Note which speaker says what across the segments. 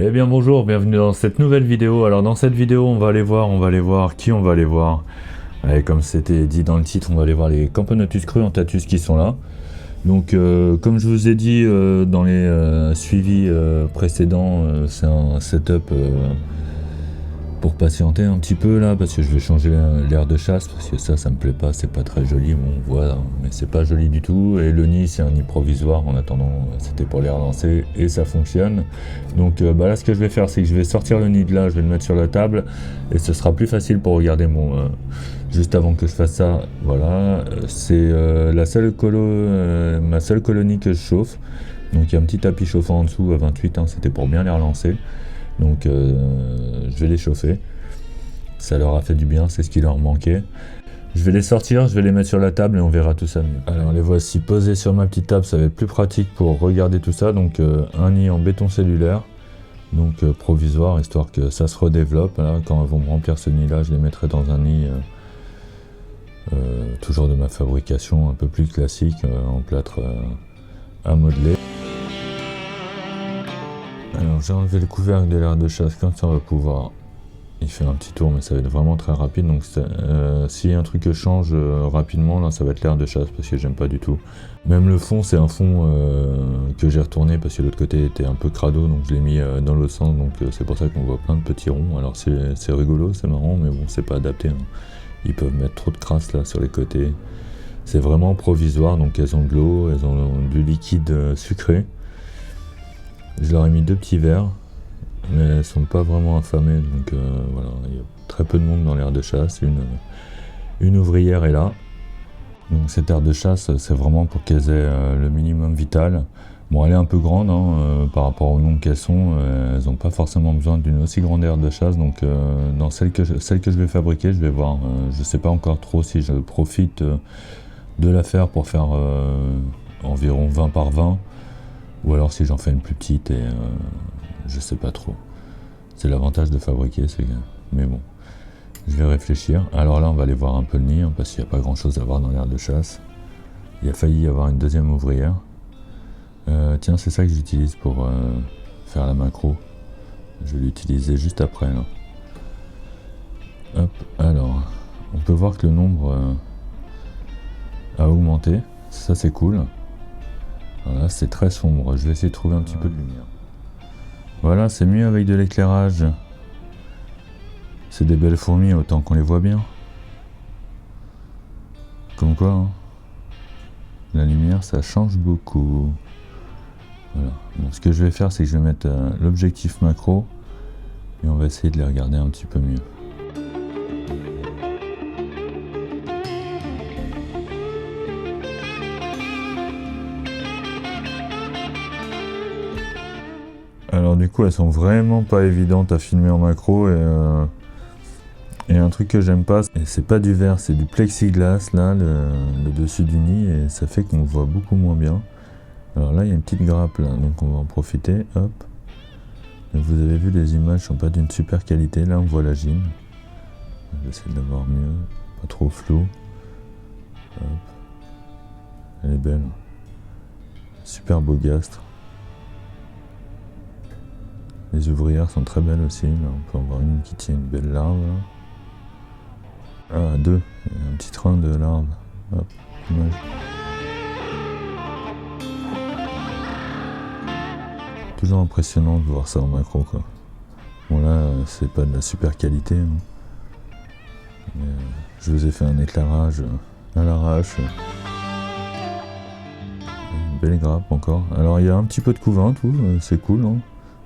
Speaker 1: Eh bien bonjour, bienvenue dans cette nouvelle vidéo. Alors dans cette vidéo on va aller voir qui on va aller voir. Allez, comme c'était dit dans le titre, on va aller voir les Camponotus cruentatus qui sont là. Donc comme je vous ai dit dans les suivis précédents, c'est un setup pour patienter un petit peu là, parce que je vais changer l'air de chasse, parce que ça me plaît pas, c'est pas très joli, bon, on voit, hein, mais c'est pas joli du tout. Et le nid, c'est un nid provisoire, en attendant, c'était pour les relancer, et ça fonctionne. Donc là, ce que je vais faire, c'est que je vais sortir le nid de là, je vais le mettre sur la table, et ce sera plus facile pour regarder mon... juste avant que je fasse ça, voilà, c'est ma seule colonie que je chauffe. Donc il y a un petit tapis chauffant en dessous à 28, hein, c'était pour bien les relancer. Donc je vais les chauffer, ça leur a fait du bien, c'est ce qui leur manquait. Je vais les sortir, je vais les mettre sur la table et on verra tout ça mieux. Alors les voici posés sur ma petite table, ça va être plus pratique pour regarder tout ça. Donc un nid en béton cellulaire, donc provisoire, histoire que ça se redéveloppe. Là, quand ils vont me remplir ce nid là, je les mettrai dans un nid toujours de ma fabrication, un peu plus classique, en plâtre à modeler. Alors j'ai enlevé le couvercle de l'air de chasse, comme ça on va pouvoir... Il fait un petit tour mais ça va être vraiment très rapide, donc s'il y a un truc que je change rapidement, là ça va être l'air de chasse parce que j'aime pas du tout. Même le fond, c'est un fond que j'ai retourné parce que l'autre côté était un peu crado, donc je l'ai mis dans l'autre sens, donc c'est pour ça qu'on voit plein de petits ronds. Alors c'est rigolo, c'est marrant, mais bon, c'est pas adapté, hein. Ils peuvent mettre trop de crasse là sur les côtés. C'est vraiment provisoire, donc elles ont de l'eau, elles ont du liquide sucré. Je leur ai mis 2 petits verres, mais elles sont pas vraiment affamées, donc voilà, il y a très peu de monde dans l'aire de chasse. Une ouvrière est là. Donc cette aire de chasse, c'est vraiment pour qu'elles aient le minimum vital. Bon, elle est un peu grande hein, par rapport au nombre qu'elles sont, elles n'ont pas forcément besoin d'une aussi grande aire de chasse. Donc dans celle que je vais fabriquer, je vais voir, je sais pas encore trop si je profite de la faire pour faire environ 20 par 20. Ou alors si j'en fais une plus petite et je sais pas trop. C'est l'avantage de fabriquer, c'est que... Mais bon, je vais réfléchir. Alors là, on va aller voir un peu le nid, hein, parce qu'il n'y a pas grand chose à voir dans l'aire de chasse. Il a failli y avoir une deuxième ouvrière. Tiens, c'est ça que j'utilise pour faire la macro. Je vais l'utiliser juste après, là. Hop, alors, on peut voir que le nombre a augmenté. Ça, c'est cool. Voilà, c'est très sombre, je vais essayer de trouver un petit peu de lumière. Voilà, c'est mieux avec de l'éclairage. C'est des belles fourmis, autant qu'on les voit bien. Comme quoi, hein, la lumière, ça change beaucoup. Voilà. Bon, ce que je vais faire, c'est que je vais mettre l'objectif macro et on va essayer de les regarder un petit peu mieux. Alors du coup elles sont vraiment pas évidentes à filmer en macro et un truc que j'aime pas, c'est pas du verre, c'est du plexiglas là, le dessus du nid, et ça fait qu'on voit beaucoup moins bien. Alors là il y a une petite grappe là, donc on va en profiter, hop. Donc, vous avez vu, les images sont pas d'une super qualité, là on voit la gine. J'essaie de voir mieux, pas trop flou. Hop. Elle est belle. Super beau gastre. Les ouvrières sont très belles aussi, là on peut en voir une qui tient une belle larve. Là. Ah, 2, un petit train de larves. Hop, image. Toujours impressionnant de voir ça en macro quoi. Bon là, c'est pas de la super qualité, hein. Mais, je vous ai fait un éclairage à l'arrache. Une belle grappe encore. Alors il y a un petit peu de couvain, tout, c'est cool, hein.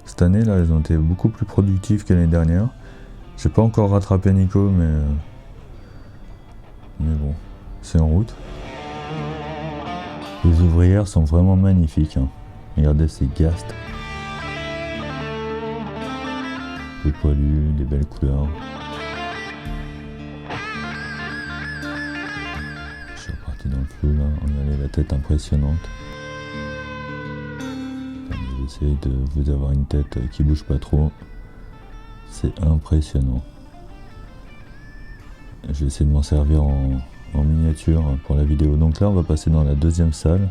Speaker 1: Cette année là, elles ont été beaucoup plus productives que l'année dernière. J'ai pas encore rattrapé Nico, mais bon, c'est en route. Les ouvrières sont vraiment magnifiques, hein. Regardez ces gastes. Des poilus, des belles couleurs. Je suis reparti dans le flou là, regardez la tête impressionnante. J'essaie de vous avoir une tête qui bouge pas trop. C'est impressionnant. Je vais essayer de m'en servir en miniature pour la vidéo. Donc là on va passer dans la deuxième salle.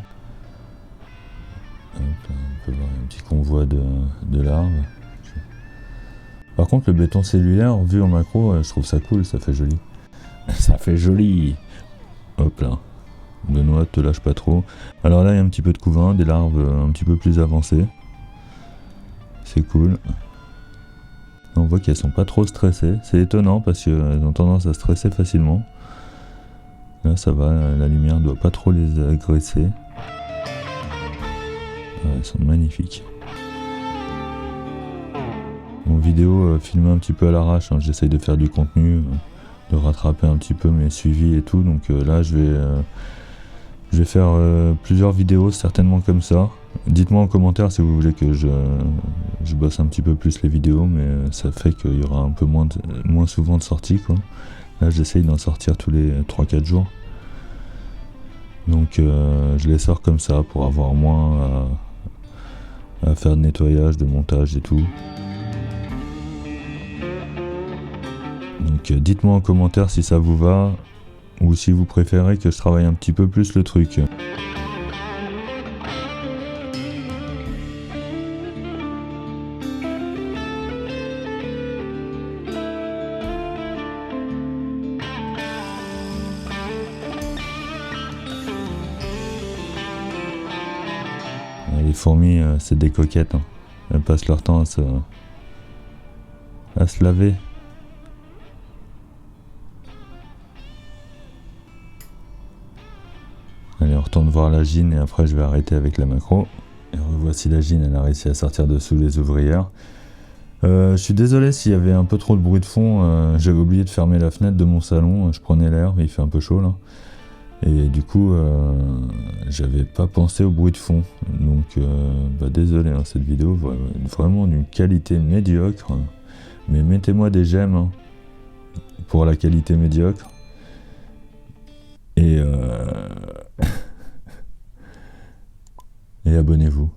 Speaker 1: Hop, on peut voir un petit convoi de larves. Je Par contre, le béton cellulaire, vu en macro, je trouve ça cool, ça fait joli. Ça fait joli. Hop là. Benoît, te lâche pas trop. Alors là, il y a un petit peu de couvain, des larves un petit peu plus avancées. C'est cool. On voit qu'elles sont pas trop stressées. C'est étonnant parce qu'elles ont tendance à stresser facilement. Là, ça va, la lumière doit pas trop les agresser. Ouais, elles sont magnifiques. Mon vidéo filmée un petit peu à l'arrache, hein. J'essaye de faire du contenu, de rattraper un petit peu mes suivis et tout. Donc là, je vais faire plusieurs vidéos certainement comme ça. Dites-moi en commentaire si vous voulez que je bosse un petit peu plus les vidéos, mais ça fait qu'il y aura un peu moins souvent de sorties, quoi. Là, j'essaye d'en sortir tous les 3-4 jours. Donc je les sors comme ça pour avoir moins à faire de nettoyage, de montage et tout. Donc dites-moi en commentaire si ça vous va ou si vous préférez que je travaille un petit peu plus le truc. Les fourmis, c'est des coquettes, hein. Elles passent leur temps à se laver. Allez, on retourne voir la gine et après je vais arrêter avec la macro. Et revoici la gine, elle a réussi à sortir dessous les ouvrières. Je suis désolé s'il y avait un peu trop de bruit de fond, j'avais oublié de fermer la fenêtre de mon salon, je prenais l'air, il fait un peu chaud là. Et du coup, j'avais pas pensé au bruit de fond. Donc, désolé, hein, cette vidéo vraiment d'une qualité médiocre. Mais mettez-moi des j'aime, hein, pour la qualité médiocre. Et, et abonnez-vous.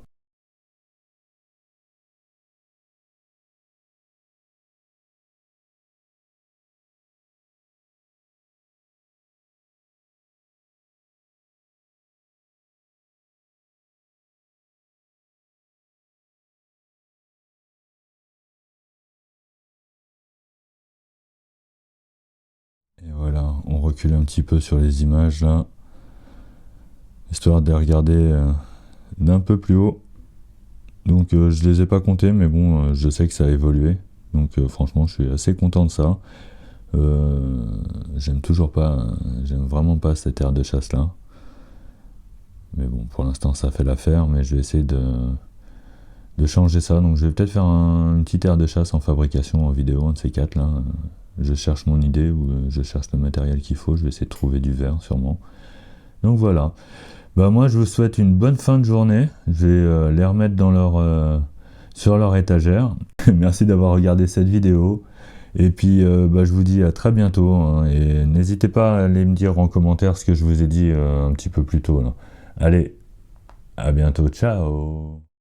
Speaker 1: Et voilà, on recule un petit peu sur les images là, histoire de les regarder d'un peu plus haut. Donc je les ai pas comptés, mais bon, je sais que ça a évolué. Donc franchement, je suis assez content de ça. J'aime vraiment pas cette aire de chasse là. Mais bon, pour l'instant, ça fait l'affaire, mais je vais essayer de changer ça. Donc je vais peut-être faire une petite aire de chasse en fabrication, en vidéo, un de ces quatre là. Je cherche mon idée ou je cherche le matériel qu'il faut. Je vais essayer de trouver du verre sûrement. Donc voilà. Bah moi je vous souhaite une bonne fin de journée. Je vais les remettre sur leur étagère. Merci d'avoir regardé cette vidéo. Et puis je vous dis à très bientôt. Hein, et n'hésitez pas à aller me dire en commentaire ce que je vous ai dit un petit peu plus tôt là. Allez, à bientôt, ciao!